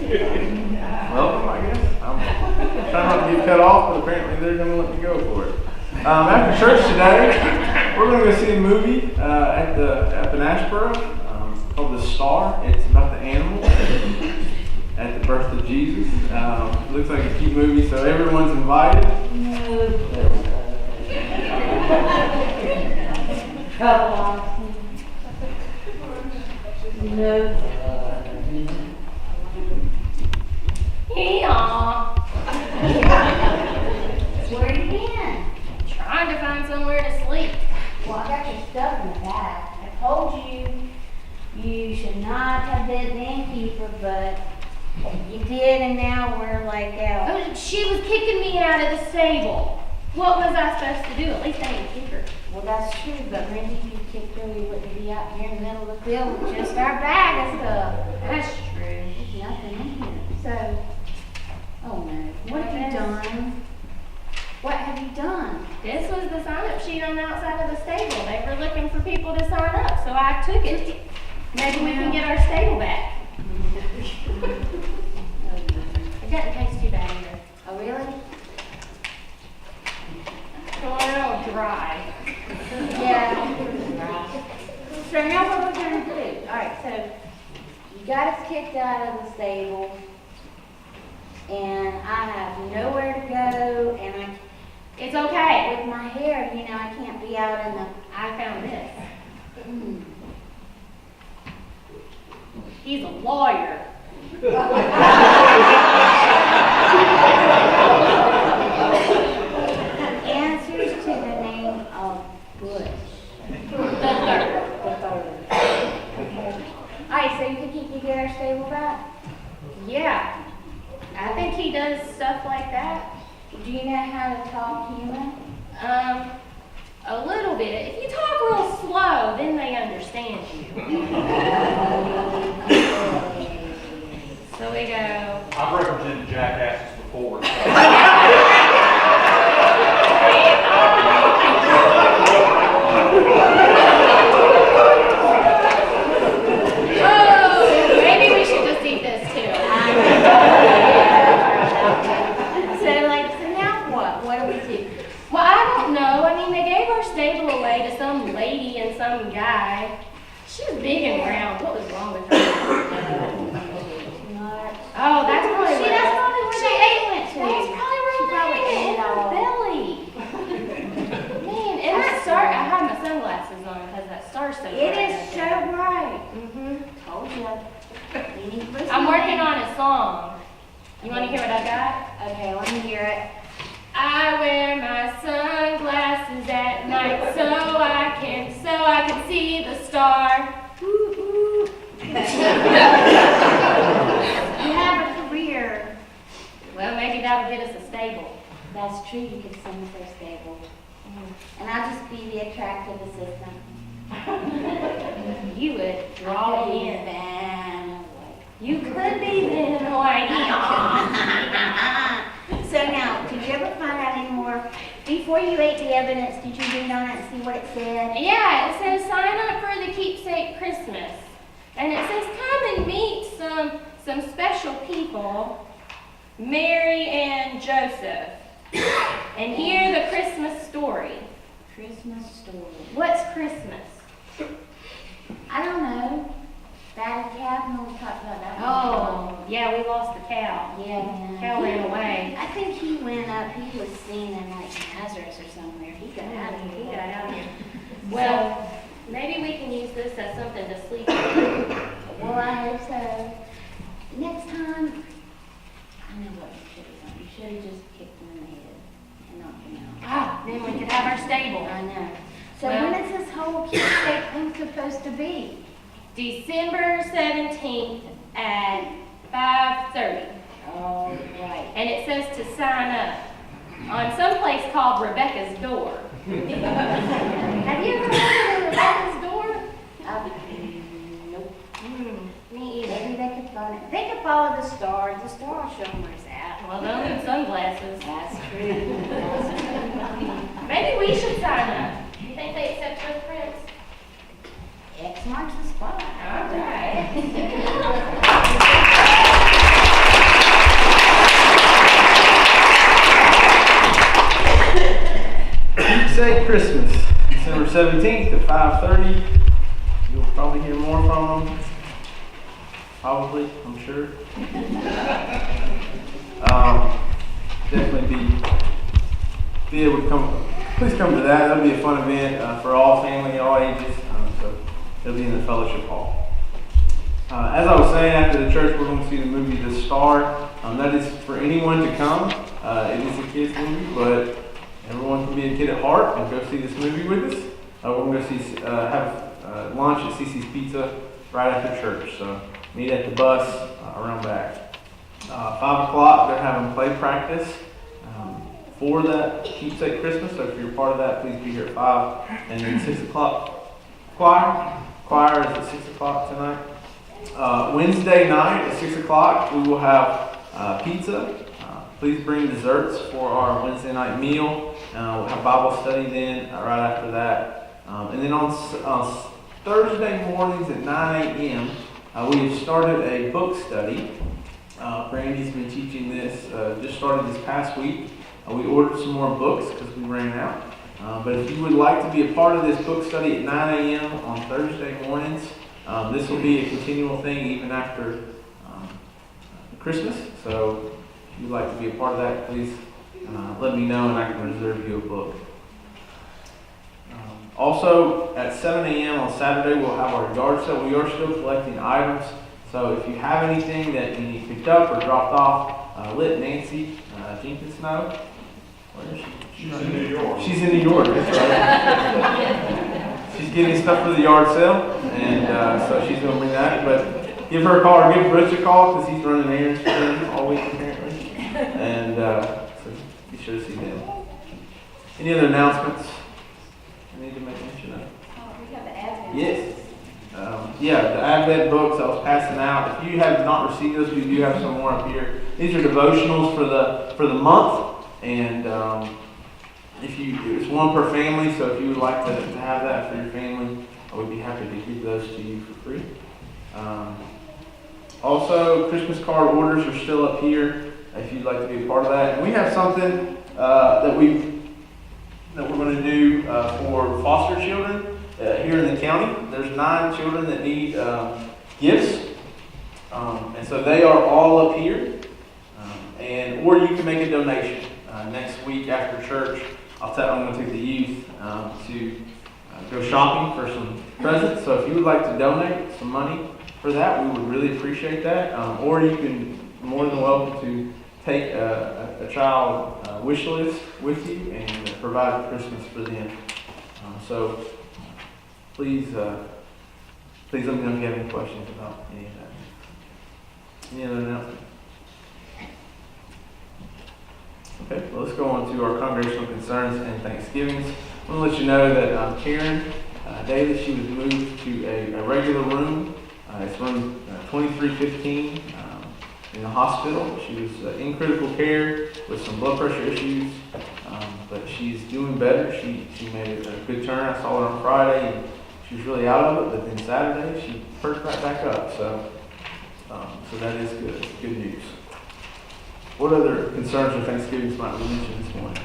Well, I guess I'm trying not to get cut off, but apparently they're going to let me go for it. After church today, we're going to go see a movie up in Ashboro called The Star. It's about the animals at the birth of Jesus. It looks like a cute movie, so everyone's invited. No. Hee-haw. Where you been? Trying to find somewhere to sleep. Well, I got your stuff in the back. I told you should not have been the innkeeper, but you did, and now we're like out. Oh, she was kicking me out of the stable. What was I supposed to do? At least I didn't kick her. Well, that's true, but maybe if you kicked her, we wouldn't be out here in the middle of the field with just our bag of stuff. That's true. There's nothing in here. So, oh no. What have you done? What have you done? This was the sign-up sheet on the outside of the stable. They were looking for people to sign up, so I took it. Maybe we can get our stable back. It doesn't taste too bad either. Oh, really? It's a little dry. Yeah. So now what we're going to do? Alright, so you got us kicked out of the stable, and I have nowhere to go, and It's okay. with my hair, I can't be out in the... I found this. He's a lawyer. Answers to the name of Bush. The third. The third. Okay. Alright, so you think you get our stable back? Yeah. I think he does stuff like that. Do you know how to talk human? A little bit. If you talk real slow, then they understand you. So we go. I've represented jackasses before. Oh, maybe we should just eat this too. So now what? What do we do? Well, I don't know. I mean, they gave our stable away to some lady and some guy. She was big and round. What was wrong with her? Oh, that's probably See, where that's probably where she they ate. went to. That's probably where She probably they ate ate it all. belly. Man, and that star, I have my sunglasses on because that star's so bright. It is so bright. Told you. You need to listen I'm to working me. on a song. You want to hear what I got? Okay, let me hear it. I wear my sunglasses at night so I can see the star. Ooh, ooh. You have a career. Well, maybe that'll get us a stable. That's true, you could sing for a stable. And I'll just be the attractive assistant. You would draw I'll me be in. Van You could be then whiny. So now, did you ever find out any more? Before you ate the evidence, did you read on it and see what it said? Yeah, it says sign up for the keepsake Christmas. And it says come and meet some special people, Mary and Joseph, and hear the Christmas story. Christmas story. What's Christmas? I don't know. Bad cow, no one talked about that. Oh, yeah, we lost the cow. Yeah. Cow ran away. I think he went up, he was seen in like Nazareth or somewhere. He got out of here. He got out of here. Well, maybe we can use this as something to sleep on. Well, I hope so. Next time, I know what you should have done. You should have just kicked him in the head and knocked him out. Ah, then we could have our stable. I know. So Well- when is this whole keepsake thing supposed to be? December 17th at 5:30. Oh, right. And it says to sign up on some place called Rebecca's Door. Have you ever heard of Rebecca's Door? Nope. Me either. Maybe they could follow it. They could follow the star. The star will show them where it's at. Well, they'll need sunglasses. That's true. That's true. Maybe we should sign up. You think they accept those prints? X marks the spot. All right. Christmas, December 17th at 5:30. You'll probably hear more from them. Probably, I'm sure. Definitely be able to come. Please come to that. That'll be a fun event for all family, all ages. So it'll be in the fellowship hall. As I was saying, after the church, we're going to see the movie The Star. That is for anyone to come. It is a kids movie, but everyone can be a kid at heart and go see this movie with us. We're going to go have lunch at CC's Pizza right after church. So meet at the bus around back. 5 o'clock, they're having play practice for that Keepsake Christmas. So if you're part of that, please be here at 5. And then 6 o'clock, choir. Choir is at 6 o'clock tonight. Wednesday night at 6 o'clock, we will have pizza. Please bring desserts for our Wednesday night meal. We'll have Bible study then right after that. And then on Thursday mornings at 9 a.m., we have started a book study. Brandy's been teaching this, just started this past week. We ordered some more books because we ran out. But if you would like to be a part of this book study at 9 a.m. on Thursday mornings, this will be a continual thing even after Christmas. So if you'd like to be a part of that, please let me know and I can reserve you a book. Also, at 7 a.m. on Saturday, we'll have our yard sale. We are still collecting items. So if you have anything that you need picked up or dropped off, let Nancy Jenkins know. Where is she? She's in New York. She's in New York, that's right. She's getting stuff for the yard sale, and so she's going to bring that. But give her a call or give Rich a call because he's running errands for them all week apparently. And so be sure to see them. Any other announcements I need to make mention of? We have the advent. Yes. Yeah, the Advent books I was passing out. If you have not received those, we do have some more up here. These are devotionals for the month, and it's one per family. So if you would like to have that for your family, I would be happy to give those to you for free. Also, Christmas card orders are still up here if you'd like to be a part of that. And we have something that we're going to do for foster children. Here in the county, there's 9 children that need gifts, and so they are all up here. Or you can make a donation next week after church. I'm going to take the youth to go shopping for some presents. So if you would like to donate some money for that, we would really appreciate that. Or you can more than welcome to take a child wish list with you and provide Christmas for them. So. Please let me know if you have any questions about any of that. Any other announcements? Okay, well, let's go on to our congregational concerns and Thanksgivings. I want to let you know that Karen Daly, she was moved to a regular room. It's room 2315 in the hospital. She was in critical care with some blood pressure issues, but she's doing better. She made a good turn. I saw her on Friday. And she was really out of it, but then Saturday she perked right back up. So that is good news. What other concerns or Thanksgivings might we mention this morning?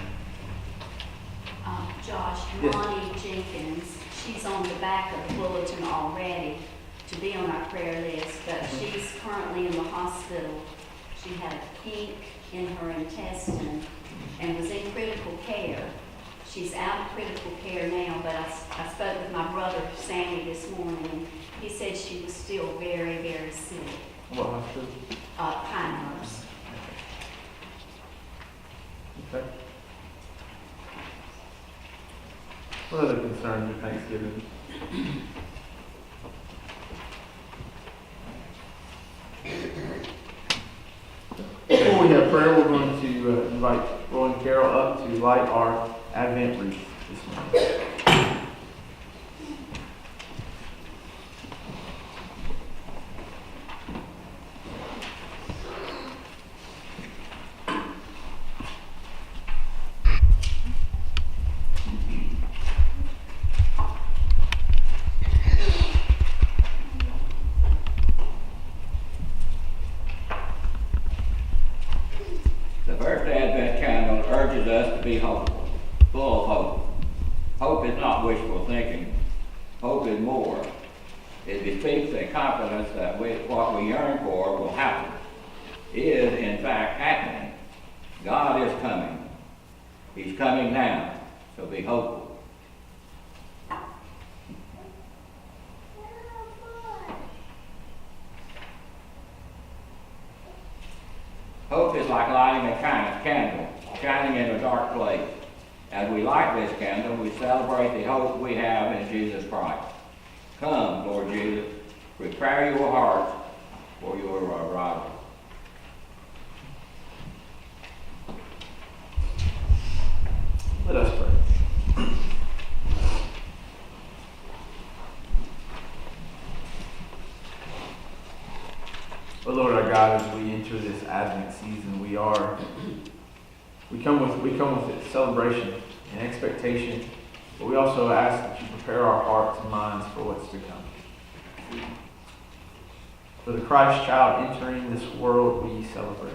Josh, Yes. Lonnie Jenkins, she's on the back of the bulletin already to be on our prayer list, but she's currently in the hospital. She had a kink in her intestine and was in critical care. She's out of critical care now, but I spoke with my brother, Sammy, this morning, and he said she was still very, very sick. What hospital? Pinehurst. Okay. What other concerns or Thanksgiving? Before we have prayer, we're going to invite Roy and Carol up to light our Advent wreath this morning. The first Advent candle urges us to be hopeful, full of hope. It bespeaks a confidence that what we yearn for will happen, is in fact happening. God is coming. He's coming now, so be hopeful. Hope is like lighting a candle, shining in a dark place. As we light this candle, we celebrate the hope we have in Jesus Christ. Come, Lord Jesus, prepare your hearts for your arrival. Let us pray. Oh Lord our God, as we enter this Advent season, we come with celebration and expectation, but we also ask that you prepare our hearts and minds for what's to come. For the Christ child entering this world, we celebrate.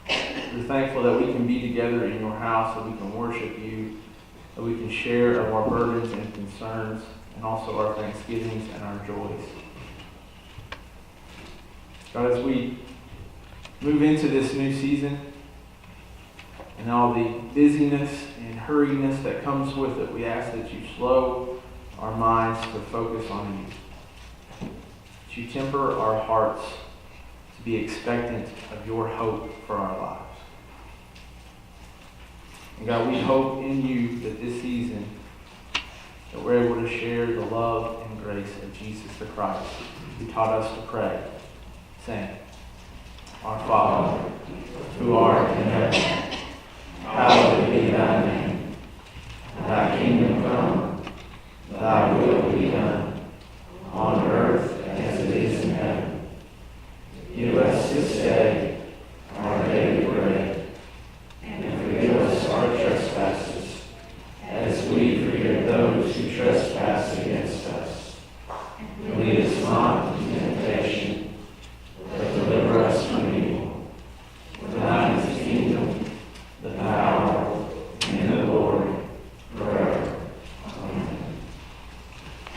We're thankful that we can be together in your house, that we can worship you, that we can share of our burdens and concerns, and also our thanksgivings and our joys. God, as we move into this new season and all the busyness and hurriedness that comes with it, we ask that you slow our minds to focus on you. That you temper our hearts to be expectant of your hope for our lives. And God, we hope in you that this season that we're able to share the love and grace of Jesus the Christ, who taught us to pray, saying, Our Father, who art in heaven, hallowed be thy name. Thy kingdom come, thy will be done, on earth as it is in heaven. Give us this day our daily bread, and forgive us our trespasses, as we forgive those who trespass against us. And lead us not into temptation, but deliver us from evil. For thine is the kingdom, the power, and the glory, forever. Amen.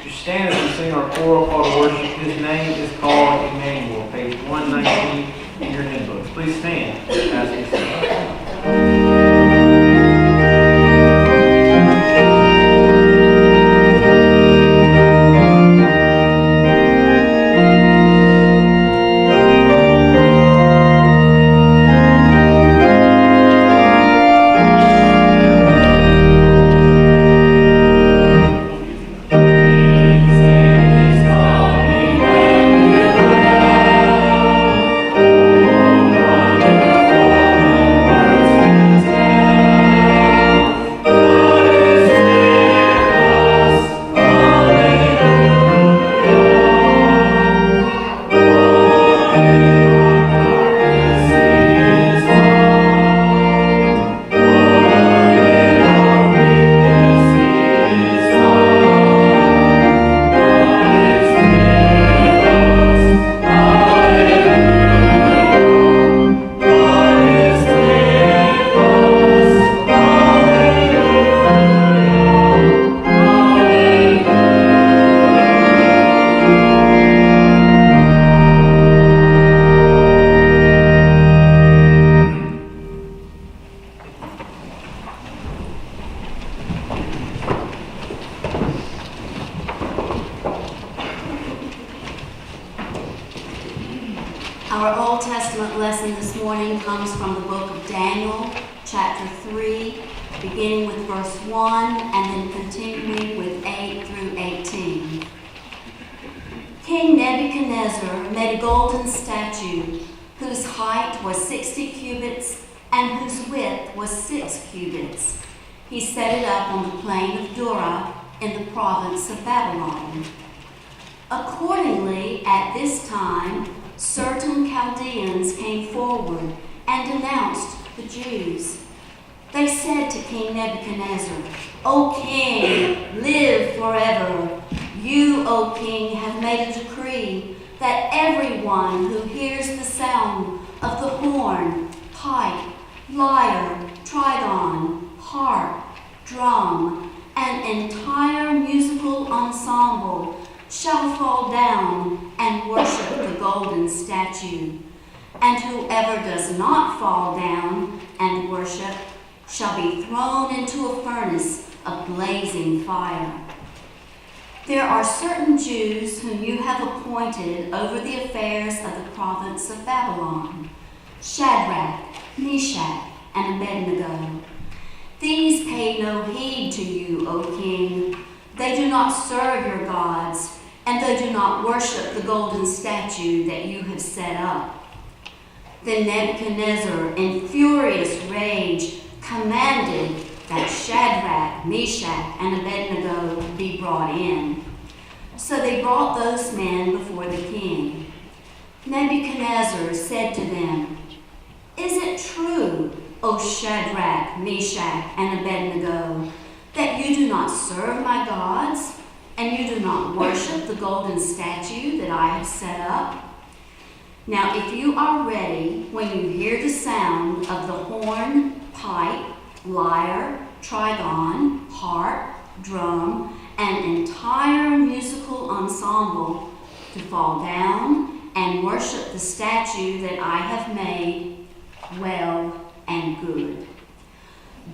You stand as we sing our choral call to worship. His name is called Emmanuel, page 119 in your hymn books. Please stand as we sing. Our Old Testament lesson this morning comes from the book of Daniel, chapter 3, beginning with verse 1 and then continuing with 8 through 18. King Nebuchadnezzar made a golden statue whose height was 60 cubits and whose width was 6 cubits. He set it up on the plain of Dura in the province of Babylon. Accordingly, at this time, certain Chaldeans came forward and denounced the Jews. They said to King Nebuchadnezzar, O king, live forever. You, O king, have made a decree that everyone who hears the sound of the horn, pipe, lyre, trigon, harp, drum, an entire musical ensemble shall fall down and worship the golden statue, and whoever does not fall down and worship shall be thrown into a furnace of blazing fire. There are certain Jews whom you have appointed over the affairs of the province of Babylon, Shadrach, Meshach, and Abednego. These pay no heed to you, O king. They do not serve your gods, and they do not worship the golden statue that you have set up. Then Nebuchadnezzar, in furious rage, commanded that Shadrach, Meshach, and Abednego be brought in. So they brought those men before the king. Nebuchadnezzar said to them, "Is it true, O Shadrach, Meshach, and Abednego, that you do not serve my gods, and you do not worship the golden statue that I have set up? Now if you are ready, when you hear the sound of the horn, pipe, lyre, trigon, harp, drum, and entire musical ensemble, to fall down and worship the statue that I have made, well and good.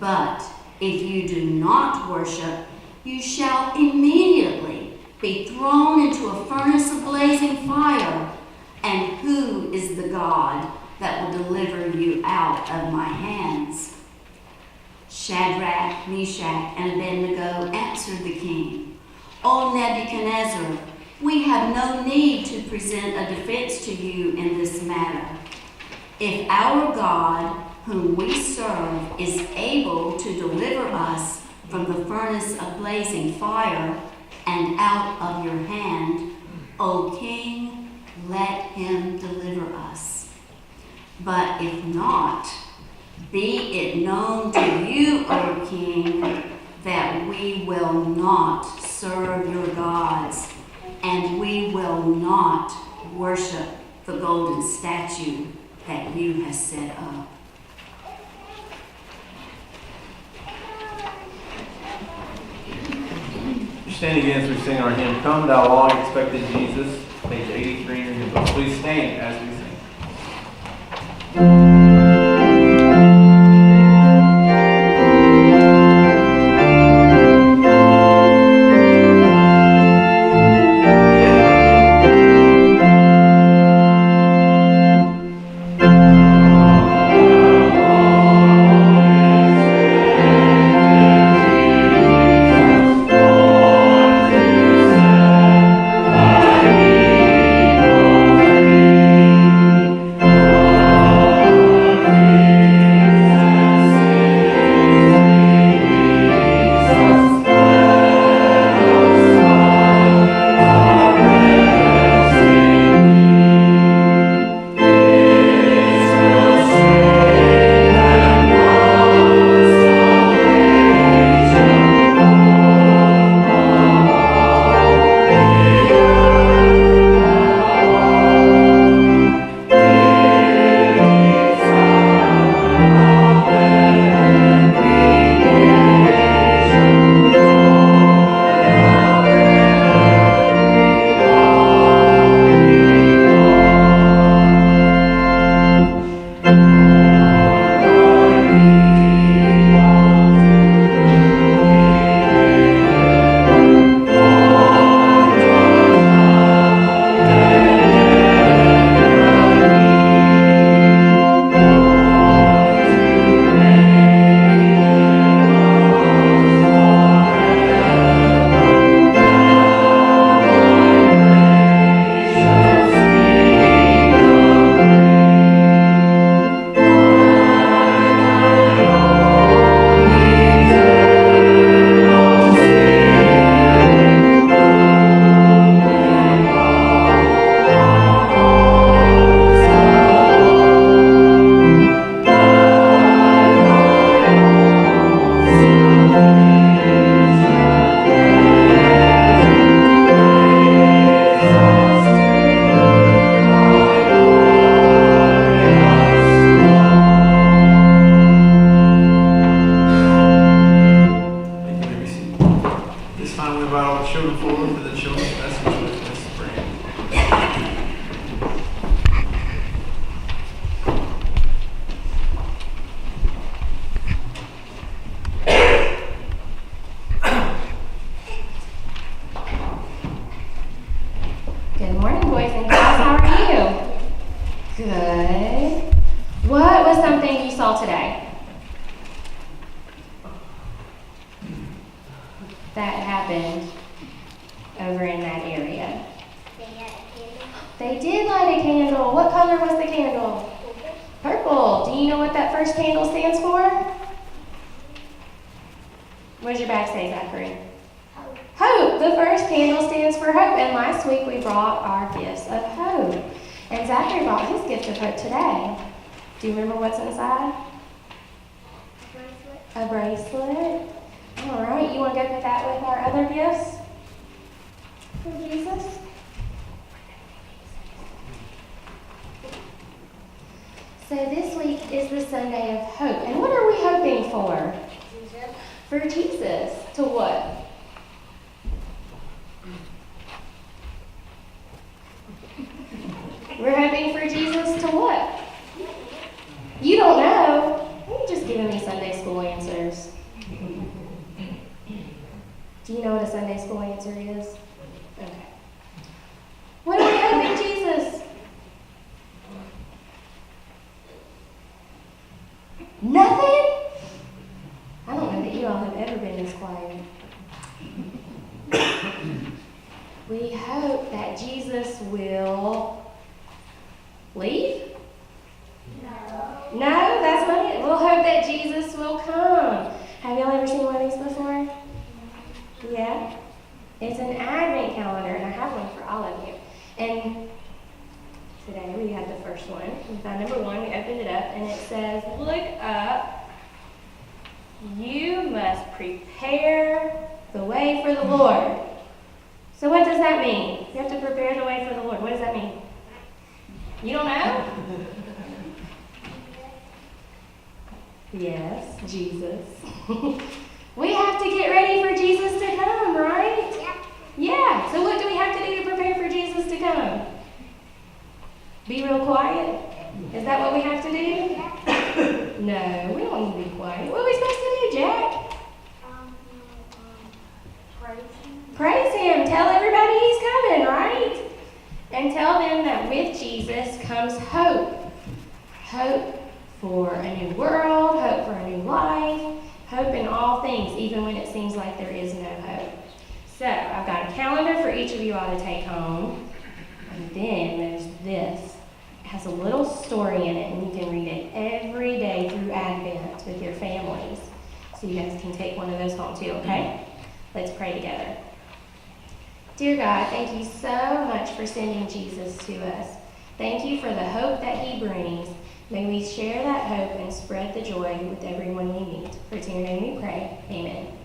But if you do not worship, you shall immediately be thrown into a furnace of blazing fire. And who is the God that will deliver you out of my hands?" Shadrach, Meshach, and Abednego answered the king, "O Nebuchadnezzar, we have no need to present a defense to you in this matter. If our God, whom we serve, is able to deliver us from the furnace of blazing fire and out of your hand, O king, let him deliver us. But if not, be it known to you, O king, that we will not serve your gods, and we will not worship the golden statue that you have set up." Stand again as we sing our hymn, "Come Thou Long Expected Jesus," page 83 in your hymn book. Please stand as we sing. good. What was something you saw today that happened over in that area? They did light a candle. What color was the candle? Purple. Do you know what that first candle stands for? What does your bag say, Zachary? Hope. The first candle stands for hope. And last week we brought our gifts of hope. And Zachary brought his gift of hope today. Do you remember what's inside? A bracelet. All right. You want to go put that with our other gifts for Jesus? So this week is the Sunday of hope. And what are we hoping for? Jesus. For Jesus. To what? We're hoping for Jesus to what? You don't know. You're just giving me Sunday school answers. Do you know what a Sunday school answer is? Okay. What are we hoping, Jesus? Nothing? I don't know that you all have ever been this quiet. We hope that Jesus will leave? No, that's not it. We'll hope that Jesus will come. Have y'all ever seen one of these before? Yeah? It's an advent calendar, and I have one for all of you. And today we had the first one. We found number 1. We opened it up, and it says, look up. You must prepare the way for the Lord. So what does that mean? You have to prepare the way for the Lord. What does that mean? You don't know? Yes, Jesus. We have to get ready for Jesus to come, right? Yeah. So what do we have to do to prepare for Jesus to come? Be real quiet? Is that what we have to do? No, we don't need to be quiet. What are we supposed to do, Jack? Praise Him. Tell everybody He's coming, right? And tell them that with Jesus comes hope. Hope for a new world, hope for a new life, hope in all things, even when it seems like there is no hope. So, I've got a calendar for each of you all to take home. And then there's this. It has a little story in it, and you can read it every day through Advent with your families. So you guys can take one of those home too, okay? Let's pray together. Dear God, thank you so much for sending Jesus to us. Thank you for the hope that He brings. May we share that hope and spread the joy with everyone we meet. For it's in your name we pray. Amen.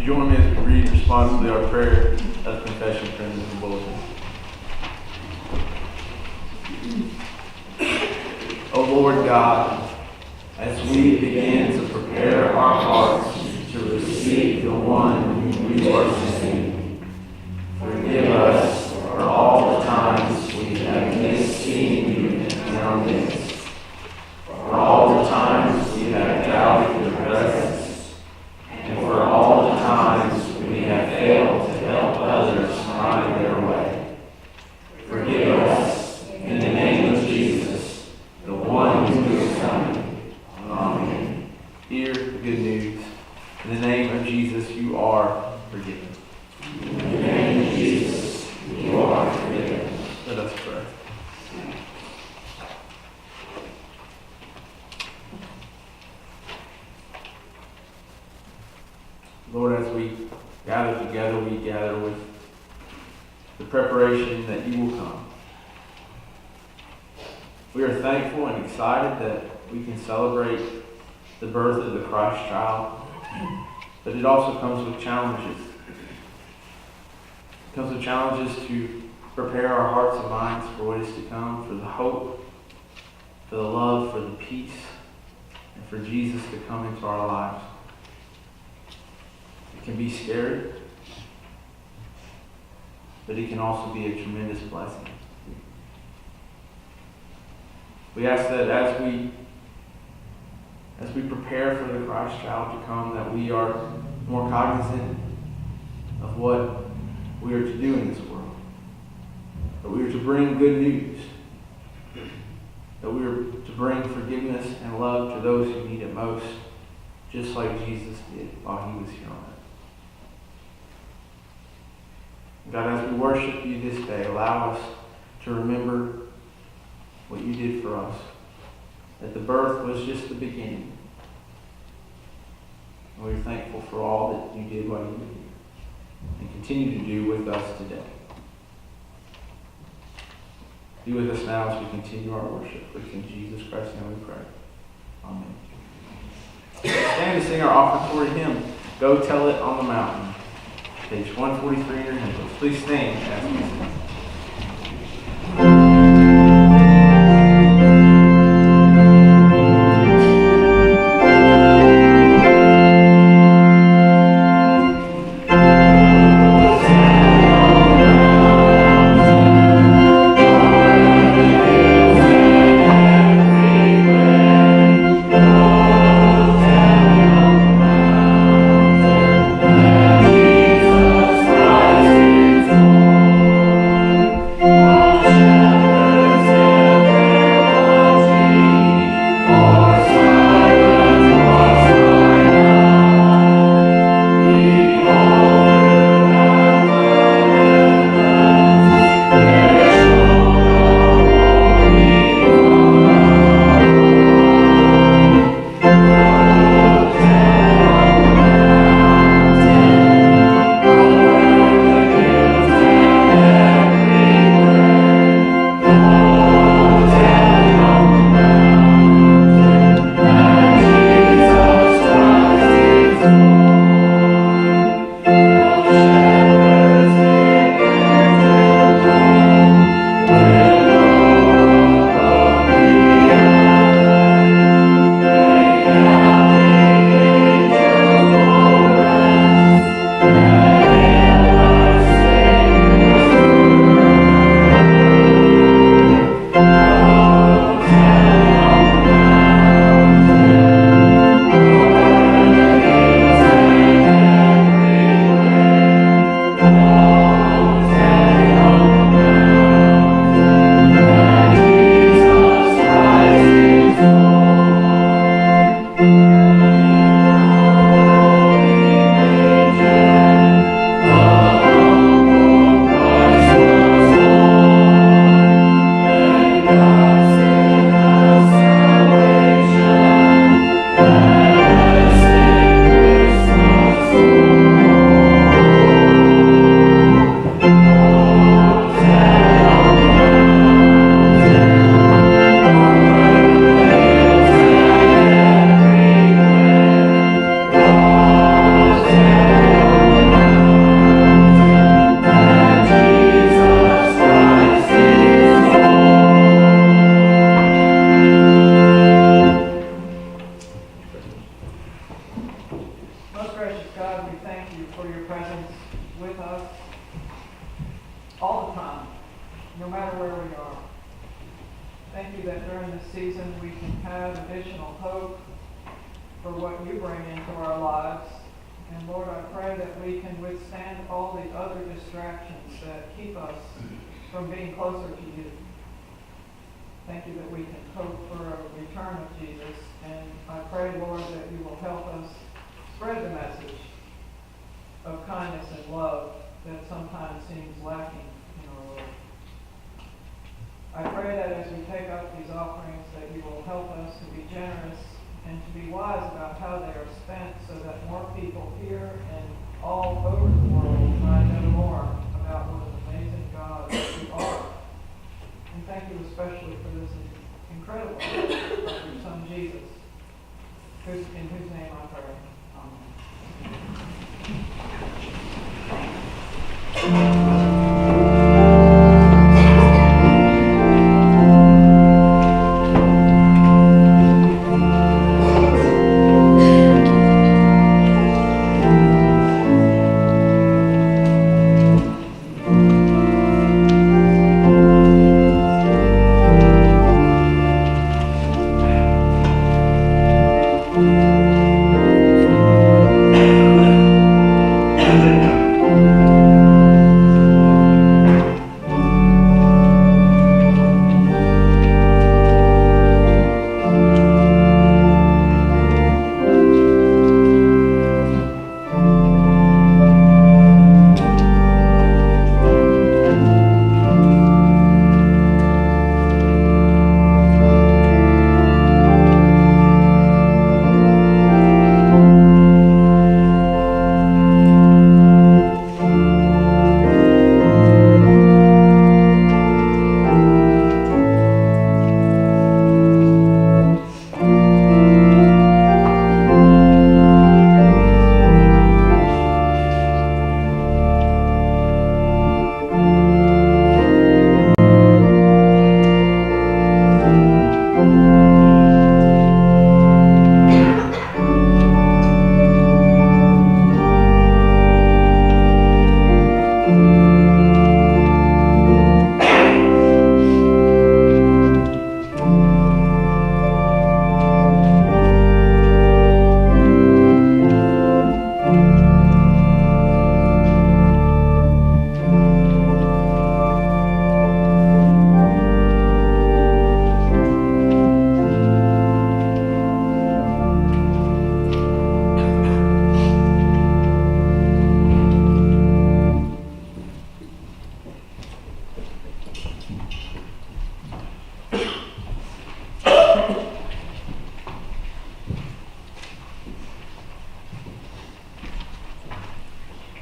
Join me as we read responsibly our prayer of confession printed in the bulletin. O Lord God, as we begin to prepare our hearts to receive the one whom you are sending, forgive us for all the times we have missed seeing you in our midst, for all the times we have doubted your presence, and for all the times we have failed to help others find their way. Forgive us in the name of Jesus, the one who is coming. Amen. Hear the good news. In the name of Jesus, you are forgiven. In the name of Jesus, you are forgiven. Let us pray. Lord, as we gather together, we gather with the preparation that you will come. We are thankful and excited that we can celebrate the birth of the Christ child, but it also comes with challenges. It comes with challenges to prepare our hearts and minds for what is to come, for the hope, for the love, for the peace, and for Jesus to come into our lives. It can be scary, but it can also be a tremendous blessing. We ask that as we prepare for the Christ child to come, that we are more cognizant of what we are to do in this world. That we are to bring good news. That we are to bring forgiveness and love to those who need it most, just like Jesus did while he was here on earth. God, as we worship you this day, allow us to remember what you did for us. That the birth was just the beginning. And we're thankful for all that you did while you were here and continue to do with us today. Be with us now as we continue our worship. For in Jesus Christ's name we pray. Amen. Stand to sing our offertory hymn, Go Tell It on the Mountain. Page 143 in your hymn books. Please stand as we sing. incredible from your son Jesus, in whose name I pray. Amen.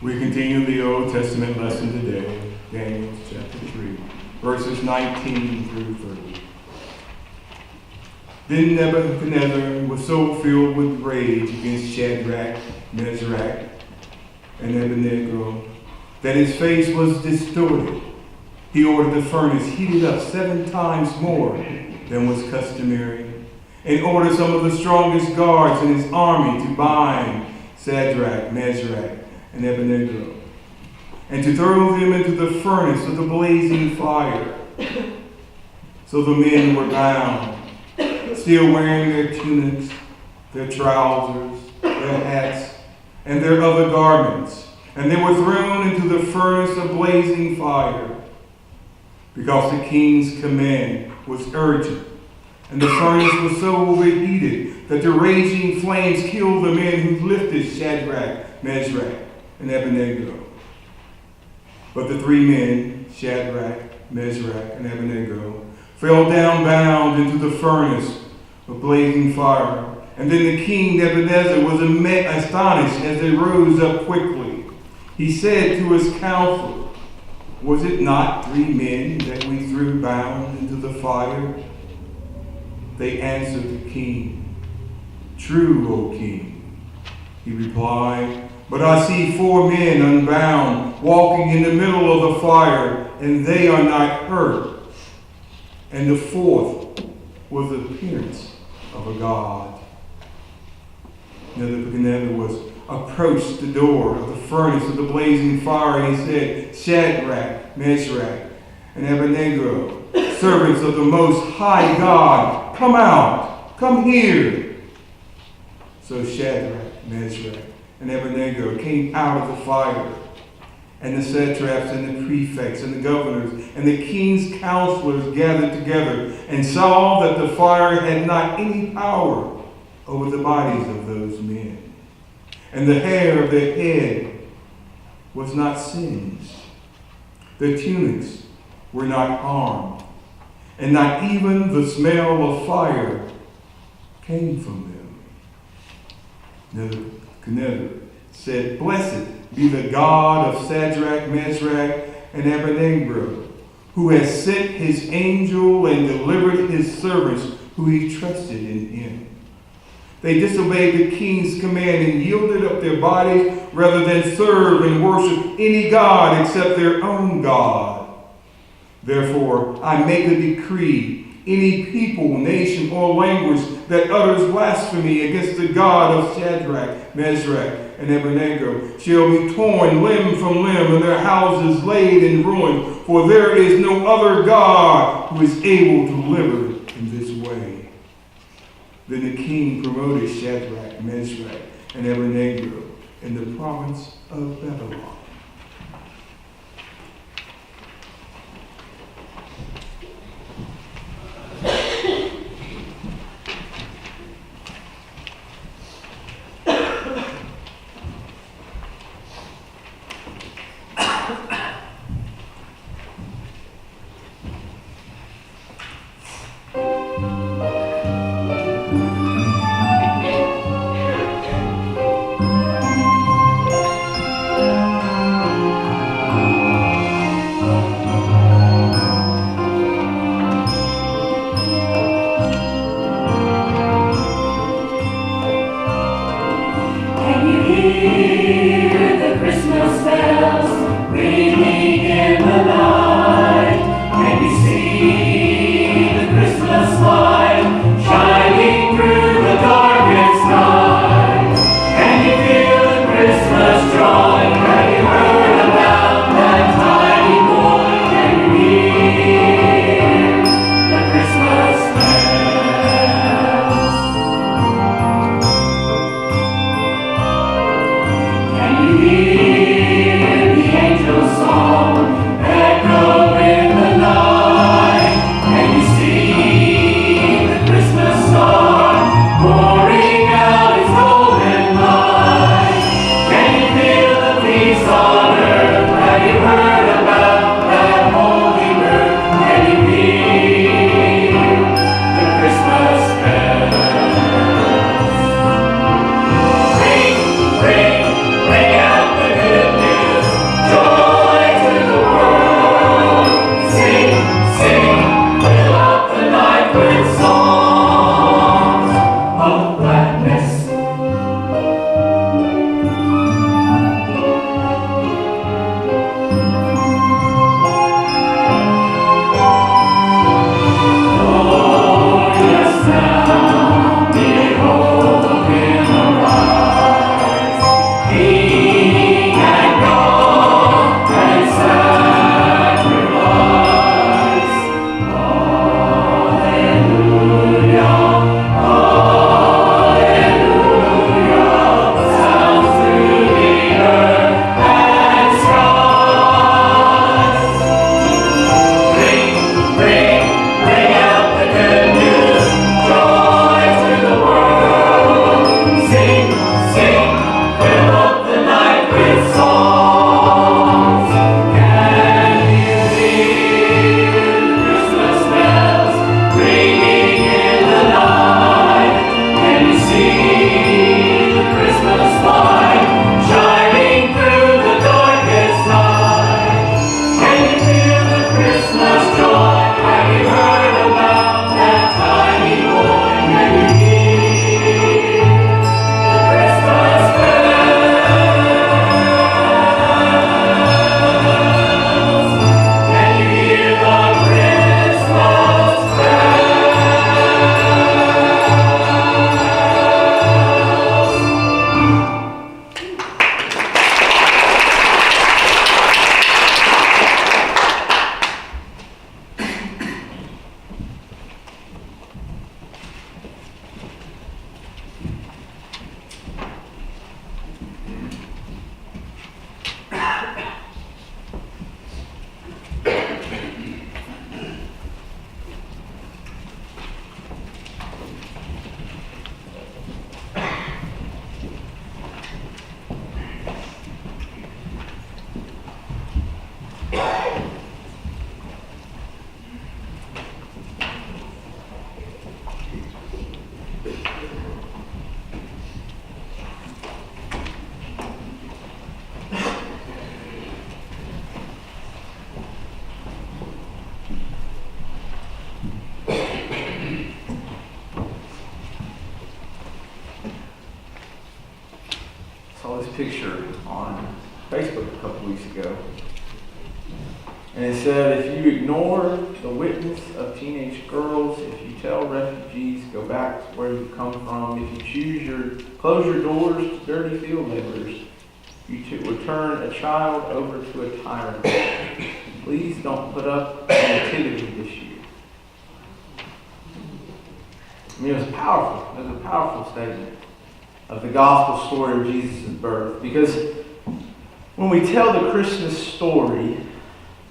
We continue the Old Testament lesson today, Daniel chapter 3, verses 19 through 30. Then Nebuchadnezzar was so filled with rage against Shadrach, Meshach, and Abednego that his face was distorted. He ordered the furnace heated up 7 times more than was customary, and ordered some of the strongest guards in his army to bind Shadrach, Meshach, and Abednego, and to throw them into the furnace of the blazing fire. So the men were bound, still wearing their tunics, their trousers, their hats, and their other garments, and they were thrown into the furnace of blazing fire, because the king's command was urgent, and the furnace was so overheated that the raging flames killed the men who lifted Shadrach, Meshach, and Abednego. But the 3 men, Shadrach, Meshach, and Abednego, fell down bound into the furnace of blazing fire. And then the king Nebuchadnezzar was astonished as they rose up quickly. He said to his council, "Was it not 3 men that we threw bound into the fire?" They answered the king, "True, O king." He replied, "But I see 4 men unbound, walking in the middle of the fire, and they are not hurt. And the 4th was the appearance of a god." Nebuchadnezzar was approached the door of the furnace of the blazing fire, and he said, "Shadrach, Meshach, and Abednego, servants of the Most High God, come out, come here." So Shadrach, Meshach, and Abednego came out of the fire, and the satraps and the prefects and the governors and the king's counselors gathered together and saw that the fire had not any power over the bodies of those men, and the hair of their head was not singed. Their tunics were not harmed, and not even the smell of fire came from them. Nebuchadnezzar said, "Blessed be the God of Shadrach, Meshach, and Abednego, who has sent his angel and delivered his servants who he trusted in him. They disobeyed the king's command and yielded up their bodies rather than serve and worship any god except their own God. Therefore, I make a decree: any people, nation, or language that utters blasphemy against the God of Shadrach, Meshach, and Abednego shall be torn limb from limb, and their houses laid in ruin. For there is no other God who is able to deliver in this way. Then the king promoted Shadrach, Meshach, and Abednego in the province of Babylon. Of this picture on Facebook a couple weeks ago. And it said, if you ignore the witness of teenage girls, if you tell refugees, go back to where you come from, if you close your doors to dirty field laborers, you would turn a child over to a tyrant. Please don't put up a nativity this year. I mean, it was powerful. It was a powerful statement of the gospel story of Jesus' birth. Because when we tell the Christmas story,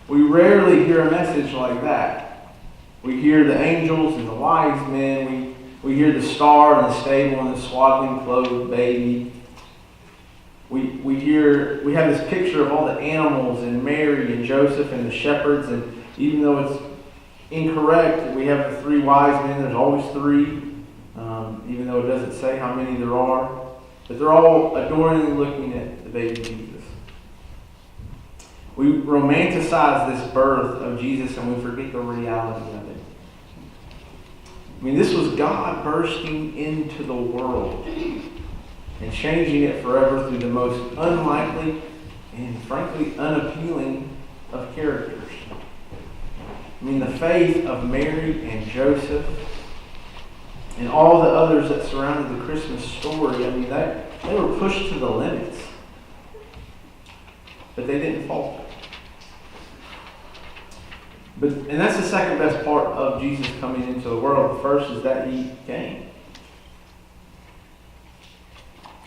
we rarely hear a message like that. We hear the angels and the wise men. We hear the star and the stable and the swaddling clothed baby. We have this picture of all the animals and Mary and Joseph and the shepherds, and even though it's incorrect, we have the three wise men. There's always three, even though it doesn't say how many there are. But they're all adoringly looking at the baby Jesus. We romanticize this birth of Jesus and we forget the reality of it. I mean, this was God bursting into the world and changing it forever through the most unlikely and frankly unappealing of characters. I mean, the faith of Mary and Joseph and all the others that surrounded the Christmas story, I mean, they were pushed to the limits. But they didn't falter. And that's the second best part of Jesus coming into the world. The first is that he came.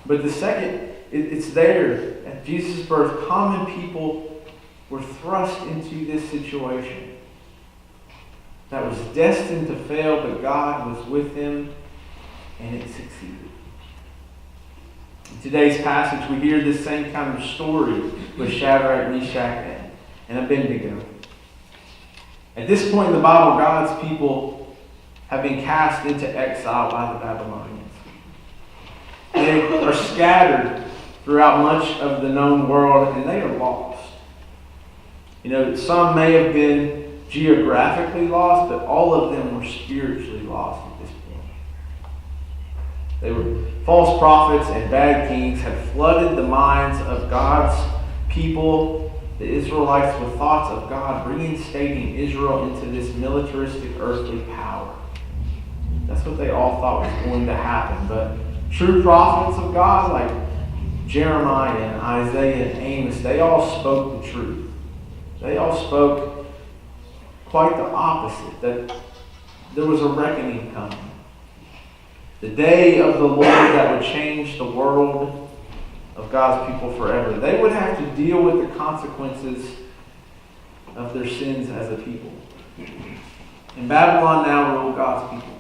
But the second, it's there. At Jesus' birth, common people were thrust into this situation that was destined to fail, but God was with them, and it succeeded. In today's passage, we hear this same kind of story with Shadrach, Meshach, and Abednego. At this point in the Bible, God's people have been cast into exile by the Babylonians. They are scattered throughout much of the known world, and they are lost. You know, some may have been geographically lost, but all of them were spiritually lost at this point. They were false prophets and bad kings had flooded the minds of God's people, the Israelites, with thoughts of God reinstating Israel into this militaristic earthly power. That's what they all thought was going to happen. But true prophets of God like Jeremiah and Isaiah and Amos, they all spoke the truth. They all spoke quite the opposite, that there was a reckoning coming. The day of the Lord that would change the world of God's people forever. They would have to deal with the consequences of their sins as a people. And Babylon now ruled God's people.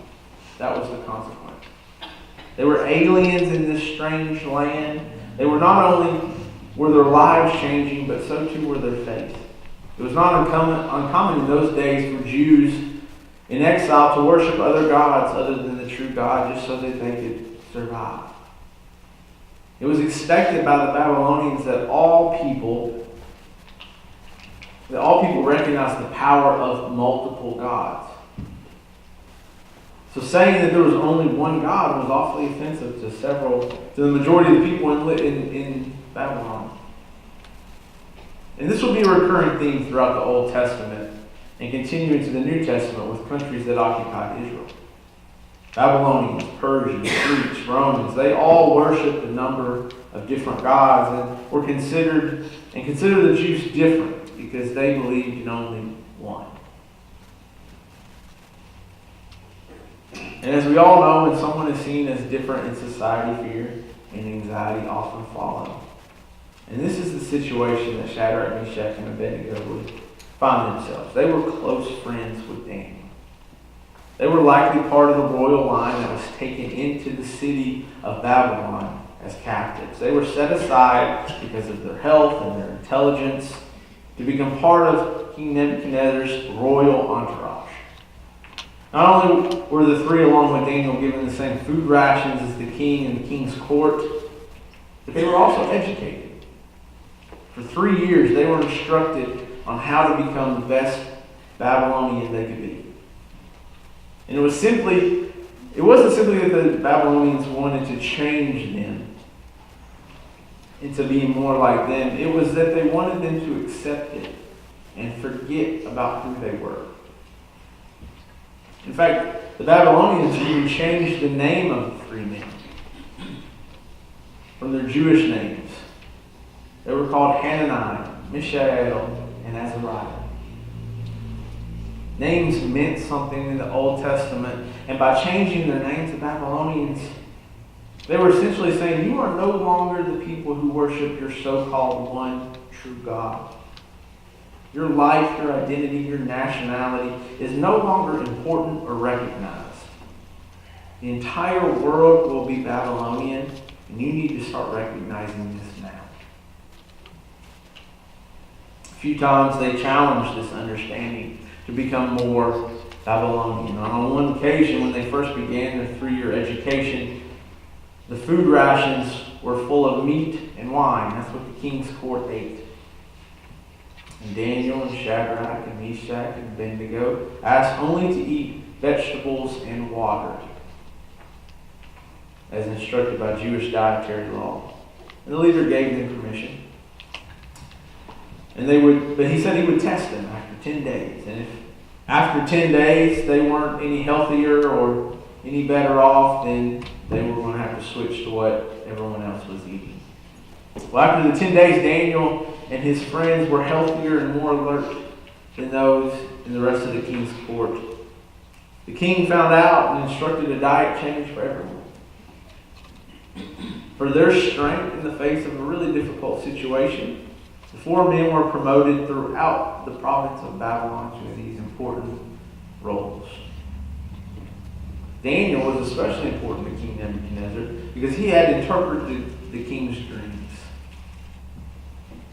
That was the consequence. They were aliens in this strange land. They were not only were their lives changing, but so too were their faith. It was not uncommon in those days for Jews in exile to worship other gods other than the true God, just so that they could survive. It was expected by the Babylonians that all people recognized the power of multiple gods. So saying that there was only one God was awfully offensive to the majority of the people in Babylon. And this will be a recurring theme throughout the Old Testament and continue into the New Testament with countries that occupied Israel. Babylonians, Persians, Greeks, Romans, they all worshipped a number of different gods and were considered the Jews different because they believed in only one. And as we all know, when someone is seen as different in society, fear and anxiety often follow. And this is the situation that Shadrach, Meshach, and Abednego would find themselves. They were close friends with Daniel. They were likely part of the royal line that was taken into the city of Babylon as captives. They were set aside because of their health and their intelligence to become part of King Nebuchadnezzar's royal entourage. Not only were the three, along with Daniel, given the same food rations as the king and the king's court, but they were also educated. For 3 years, they were instructed on how to become the best Babylonian they could be. And it wasn't simply that the Babylonians wanted to change them. into being more like them. It was that they wanted them to accept it and forget about who they were. In fact, the Babylonians even changed the name of the three men from their Jewish names. They were called Hananiah, Mishael, and Azariah. Names meant something in the Old Testament, and by changing their names, the Babylonians, they were essentially saying, you are no longer the people who worship your so-called one true God. Your life, your identity, your nationality is no longer important or recognized. The entire world will be Babylonian, and you need to start recognizing this now. A few times they challenged this understanding to become more Babylonian. On one occasion, when they first began their 3-year education, the food rations were full of meat and wine. That's what the king's court ate. And Daniel and Shadrach and Meshach and Abednego asked only to eat vegetables and water, as instructed by Jewish dietary law. And the leader gave them permission. But he said he would test them after 10 days. And if after 10 days they weren't any healthier or any better off, then they were going to have to switch to what everyone else was eating. Well, after the 10 days, Daniel and his friends were healthier and more alert than those in the rest of the king's court. The king found out and instructed a diet change for everyone. For their strength in the face of a really difficult situation, the 4 men were promoted throughout the province of Babylon to these important roles. Daniel was especially important to King Nebuchadnezzar because he had interpreted the king's dreams.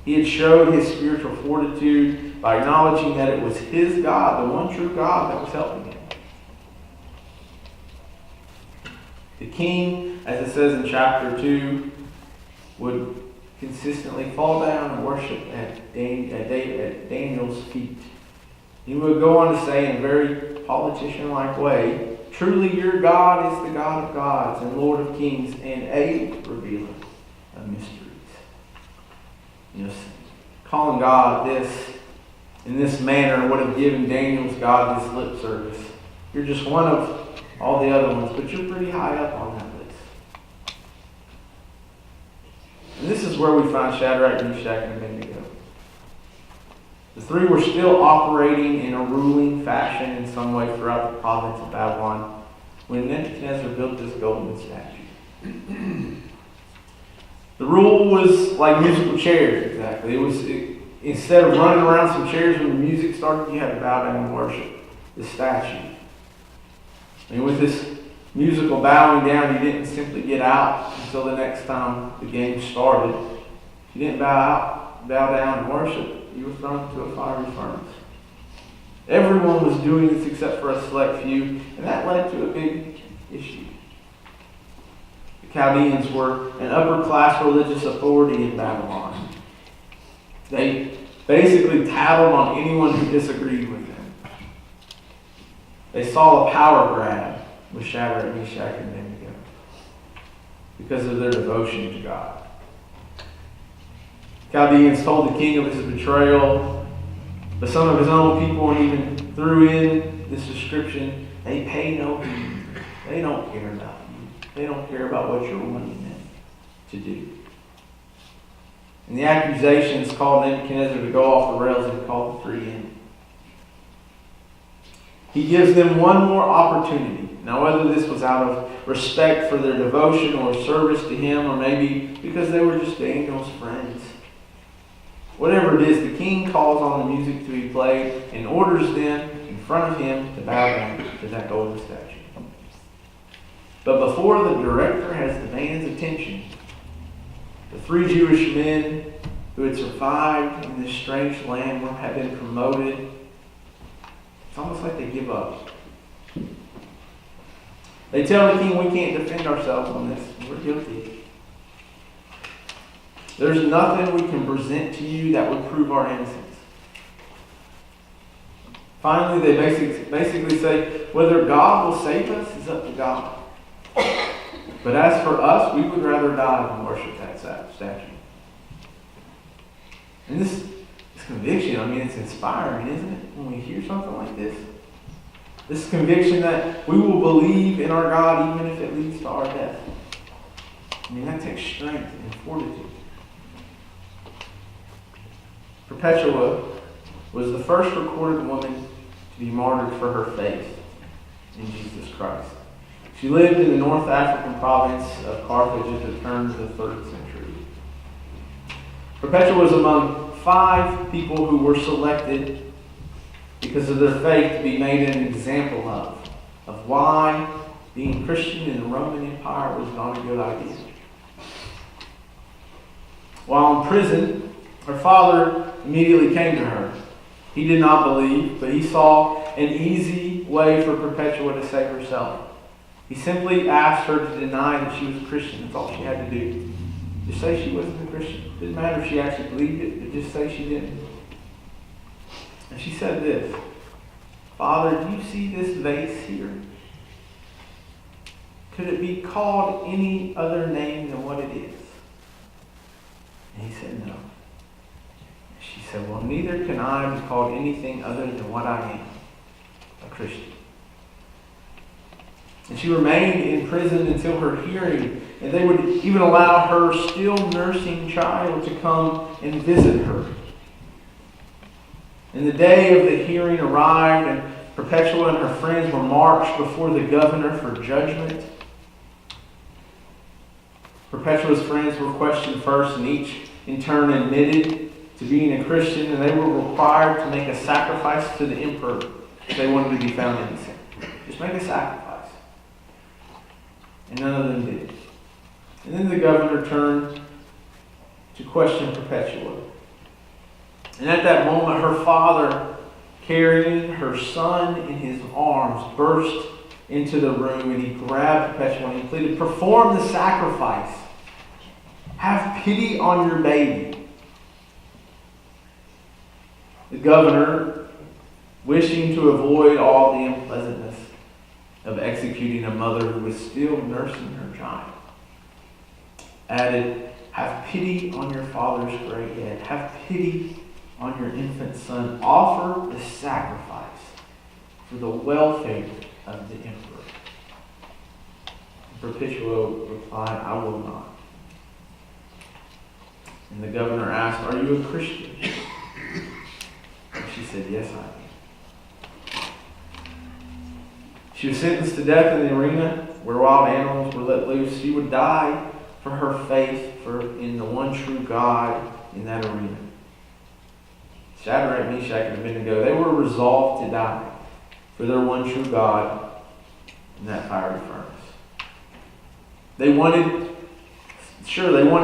He had showed his spiritual fortitude by acknowledging that it was his God, the one true God, that was helping him. The king, as it says in chapter 2, would consistently fall down and worship at Daniel's feet. He would go on to say in a very politician-like way, truly your God is the God of gods and Lord of kings and a revealer of mysteries. You know, calling God this in this manner would have given Daniel's God this lip service. You're just one of all the other ones, but you're pretty high up on that list. And this is where we find Shadrach, Meshach, and Abednego. The 3 were still operating in a ruling fashion in some way throughout the province of Babylon when Nebuchadnezzar built this golden statue. The rule was like musical chairs, exactly. Instead of running around some chairs when the music started, you had to bow down and worship the statue. And with this musical bowing down, you didn't simply get out until the next time the game started. If you didn't bow down and worship, you were thrown into a fiery furnace. Everyone was doing this except for a select few, and that led to a big issue. The Chaldeans were an upper-class religious authority in Babylon. They basically tattled on anyone who disagreed with them. They saw a power grab with Shadrach, Meshach, and Abednego because of their devotion to God. Chaldeans told the king of his betrayal, but some of his own people even threw in this description. They pay no heed. They don't care about you. They don't care about what you're wanting them to do. And the accusations caused Nebuchadnezzar to go off the rails and call the 3 in. He gives them one more opportunity. Now, whether this was out of respect for their devotion or service to him, or maybe because they were just Daniel's friends, whatever it is, the king calls on the music to be played and orders them in front of him to bow down to that golden statue. But before the director has the band's attention, the 3 Jewish men who had survived in this strange land had been promoted. It's almost like they give up. They tell the king, we can't defend ourselves on this. We're guilty. There's nothing we can present to you that would prove our innocence. Finally, they basically say, whether God will save us is up to God. But as for us, we would rather die than worship that statue. And this conviction, I mean, it's inspiring, isn't it, when we hear something like this? This conviction that we will believe in our God even if it leads to our death. I mean, that takes strength and fortitude. Perpetua was the first recorded woman to be martyred for her faith in Jesus Christ. She lived in the North African province of Carthage at the turn of the 3rd century. Perpetua was among 5 people who were selected because of their faith to be made an example of why being Christian in the Roman Empire was not a good idea. While in prison, her father immediately came to her. He did not believe, but he saw an easy way for Perpetua to save herself. He simply asked her to deny that she was a Christian. That's all she had to do. Just say she wasn't a Christian. It didn't matter if she actually believed it, but just say she didn't. And she said this, "Father, do you see this vase here? Could it be called any other name than what it is?" And he said, "No." She said, "Well, neither can I be called anything other than what I am, a Christian." And she remained in prison until her hearing, and they would even allow her still nursing child to come and visit her. And the day of the hearing arrived, and Perpetua and her friends were marched before the governor for judgment. Perpetua's friends were questioned first, and each in turn admitted to being a Christian, and they were required to make a sacrifice to the emperor if they wanted to be found innocent. Just make a sacrifice. And none of them did. And then the governor turned to question Perpetua. And at that moment, her father, carrying her son in his arms, burst into the room, and he grabbed Perpetua and he pleaded, "Perform the sacrifice. Have pity on your baby." The governor, wishing to avoid all the unpleasantness of executing a mother who was still nursing her child, added, "Have pity on your father's gray head. Have pity on your infant son. Offer the sacrifice for the welfare of the emperor." Perpetua replied, "I will not." And the governor asked, "Are you a Christian?" And she said, "Yes, I am." She was sentenced to death in the arena where wild animals were let loose. She would die for her faith in the one true God in that arena. Shadrach, Meshach, and Abednego, they were resolved to die for their one true God in that fiery furnace. They wanted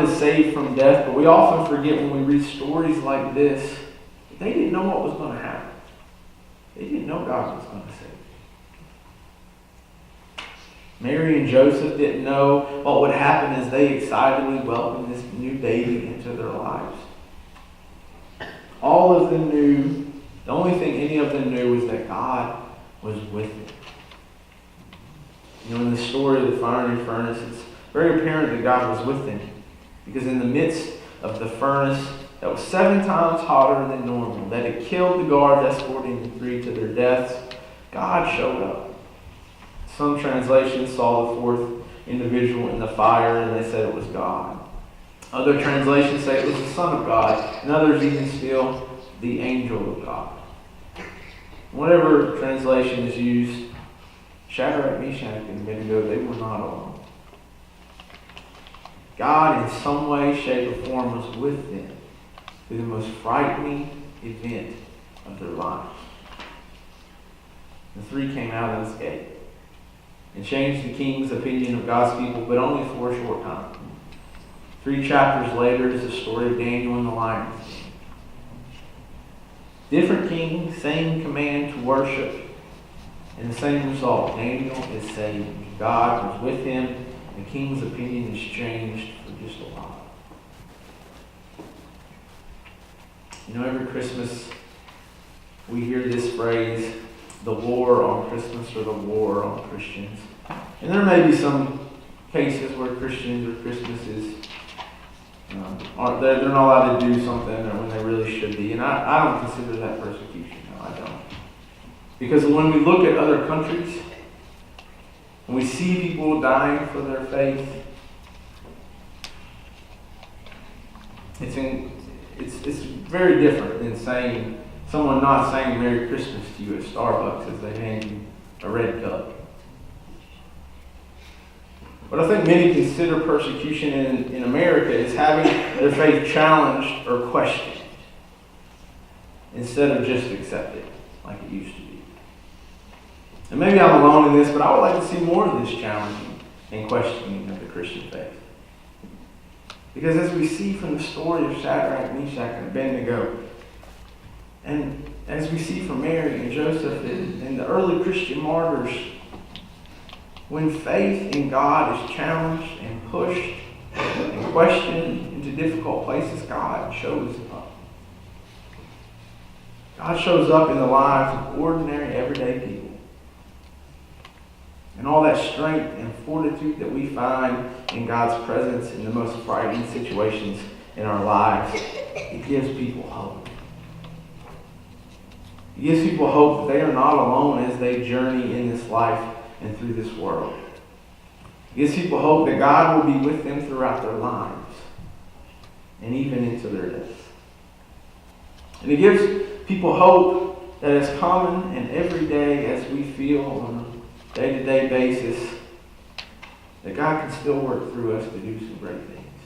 saved from death, but we often forget when we read stories like this, that they didn't know what was going to happen. They didn't know God was going to save them. Mary and Joseph didn't know what would happen as they excitedly welcomed this new baby into their lives. All of them knew, the only thing any of them knew was that God was with them. In the story of the fiery furnace, it's very apparent that God was with them. Because in the midst of the furnace that was 7 times hotter than normal, that had killed the guards escorting the 3 to their deaths, God showed up. Some translations saw the 4th individual in the fire, and they said it was God. Other translations say it was the Son of God, and others even still the angel of God. Whatever translation is used, Shadrach, Meshach, and Abednego, they were not alone. God, in some way, shape, or form, was with them through the most frightening event of their lives. The 3 came out unscathed and changed the king's opinion of God's people, but only for a short time. 3 chapters later is the story of Daniel and the lions. Different king, same command to worship, and the same result. Daniel is saved. God was with him. The king's opinion is changed for just a while. Every Christmas we hear this phrase, the war on Christmas, or the war on Christians. And there may be some cases where Christians or Christmas is they're not allowed to do something or when they really should be. And I don't consider that persecution. No, I don't. Because when we look at other countries, when we see people dying for their faith, it's very different than saying someone not saying Merry Christmas to you at Starbucks as they hand you a red cup. But I think many consider persecution in America as having their faith challenged or questioned instead of just accepted like it used to be. And maybe I'm alone in this, but I would like to see more of this challenging and questioning of the Christian faith. Because as we see from the story of Shadrach, Meshach, and Abednego, and as we see from Mary and Joseph and the early Christian martyrs, when faith in God is challenged and pushed and questioned into difficult places, God shows up. God shows up in the lives of ordinary, everyday people. And all that strength and fortitude that we find in God's presence in the most frightening situations in our lives, it gives people hope. It gives people hope that they are not alone as they journey in this life and through this world. It gives people hope that God will be with them throughout their lives and even into their deaths. And it gives people hope that as common and everyday as we feel on a day-to-day basis, that God can still work through us to do some great things.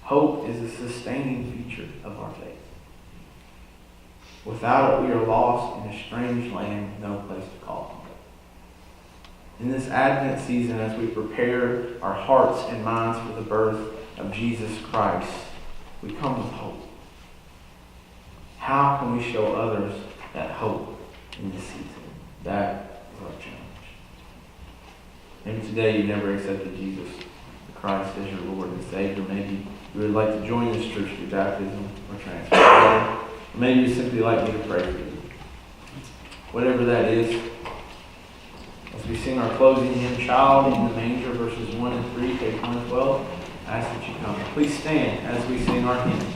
Hope is a sustaining feature of our faith. Without it, we are lost in a strange land with no place to call home. In this Advent season, as we prepare our hearts and minds for the birth of Jesus Christ, we come with hope. How can we show others that hope in this season? That is our challenge. Maybe today you never accepted Jesus Christ as your Lord and Savior. Maybe you would like to join this church through baptism or transfer. Maybe you simply like me to pray for you. Whatever that is, as we sing our closing hymn, Child in the Manger, verses 1 and 3, page 112, I ask that you come. Please stand as we sing our hymn.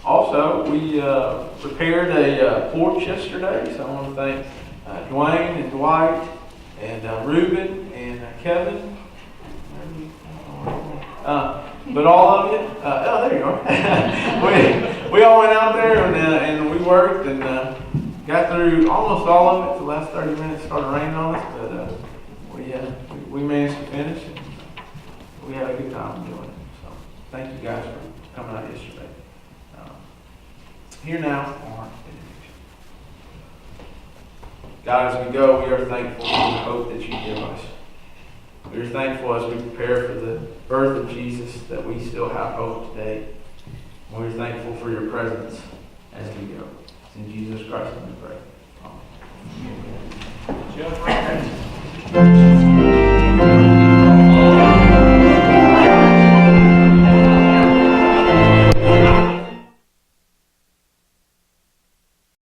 Also, we prepared a porch yesterday, so I want to thank Dwayne and Dwight and Reuben and Kevin. But all of you, oh, there you are. we all went out there and we worked and got through almost all of it. The last 30 minutes started raining on us, but we managed to finish and we had a good time doing it. So thank you guys for coming out yesterday. Here now are God, as we go, we are thankful for the hope that you give us. We are thankful as we prepare for the birth of Jesus that we still have hope today. We're thankful for your presence as we go. It's in Jesus Christ we pray. Amen.